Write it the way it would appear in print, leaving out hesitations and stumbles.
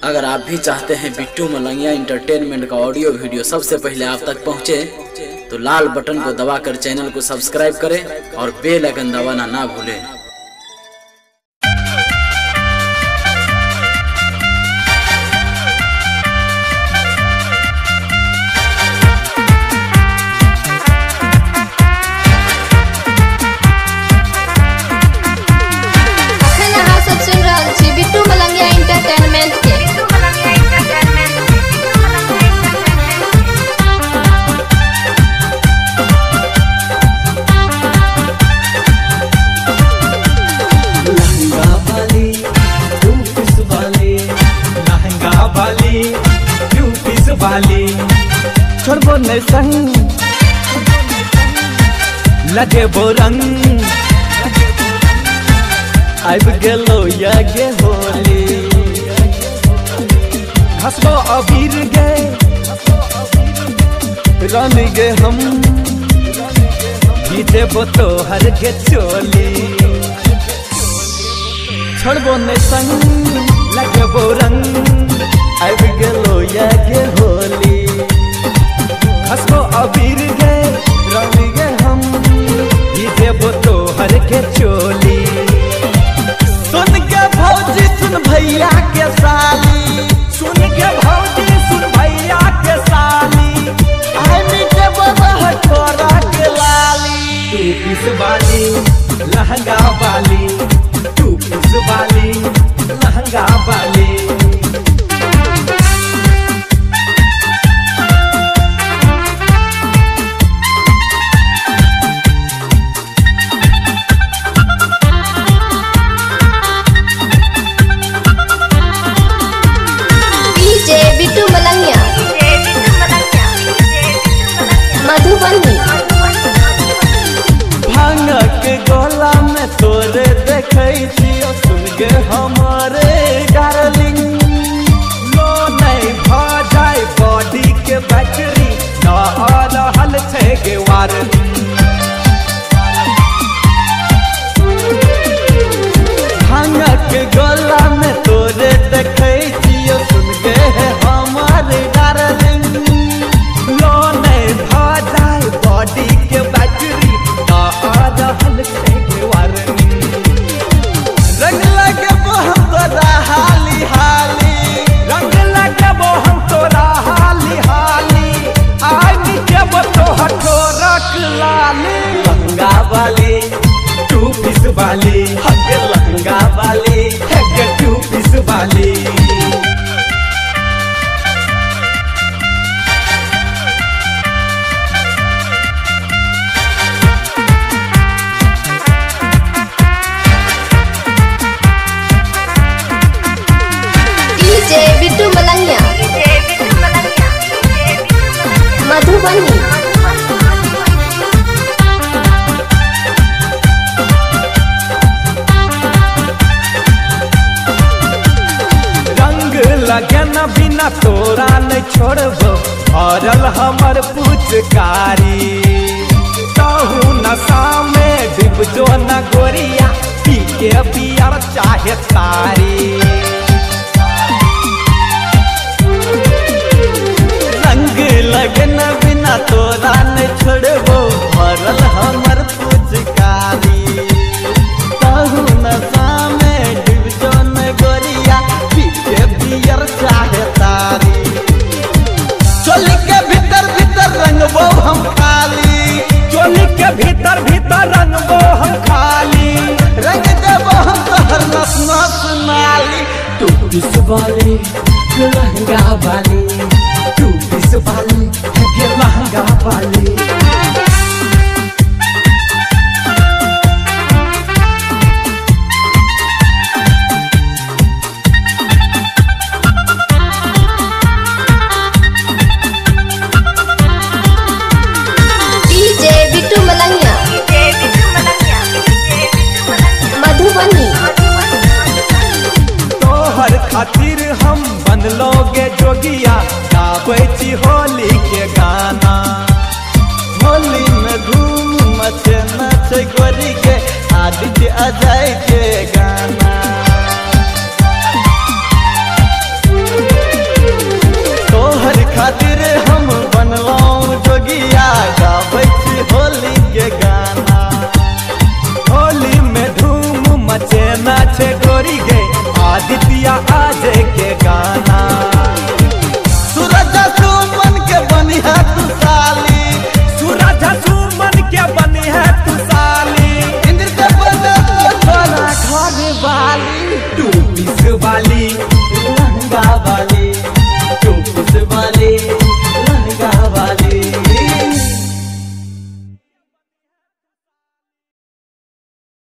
अगर आप भी चाहते हैं बिट्टू मलंगिया इंटरटेनमेंट का ऑडियो वीडियो सबसे पहले आप तक पहुंचे, तो लाल बटन को दबाकर चैनल को सब्सक्राइब करें और बेल आइकन दबाना ना भूलें। बिट्टू मलंगिया इंटरटेनमेंट के लहंगा वाली क्यों पिस वाली छोड़बो नहीं संग लगे वो रंग आइब गेलो ये होली हंसबो अबीर गे रानी गे हम जीते बो तो हर के चोली छोड़बो ने संग लगबो रंग आइब गेलो ये होली हंसबो अबीर गे रानी गे हम जीते बो तो हर के चोली सुन के भौजी सुन भैया के साली सुन के भौजी सुन भैया के साली आई मीठे बबा छोरा के लाली तू पिस वाली लहंगा वाली तू पिस वाली लहंगा वाली बिट्टू मलंगिया मधुबनी भांग के गोला में तोरे देखे छियो सुन गे हमारे डार्लिंग लो नहीं भ जाए बॉडी के बैटरी ना रहल छे गे वारली भांग के गोला में तोरे देखे छियो सुन गे हमारे डार्लिंग लो नहीं भ जाए बॉडी के बैटरी ना रहल छे गे वारली रंग लगबो हम तोरा हाली हाली रंग लगबो हम तोरा हाली हाली आई नीचे तो हठोरक लाली लहंगा वाली तू पिस वाली हगे लहंगा वाली हगे तू पिस वाली बिट्टू मलंगिया मधुबनी रंग लगे न बिना तोरा नहीं छोड़बो भरल हमर पुचकारी कहू नशा में डिब जो न गोरिया पी के पियर चाहे तारी रंग लगन बिना तोरा नहीं छोड़बो भरल हमर पुचकारी कहू नशा में डिब जो न गोरिया पी के पियर चाहे तारी चोली के भीतर भीतर रंगबो हम खाली चोली के भीतर भीतर रंगबो हम खाली रंग देबो हम तोहर नस नस नाली तू पिस वाली लहंगा वाली तू पिस वाली ये लहंगा वाली बिट्टू मलंगिया मधुबनी तोहर खातिर हम बनलोगे जोगिया गाबै छी होली के गाना होली में धूम मचे नचे गोरी के आदित्य अजय के गाना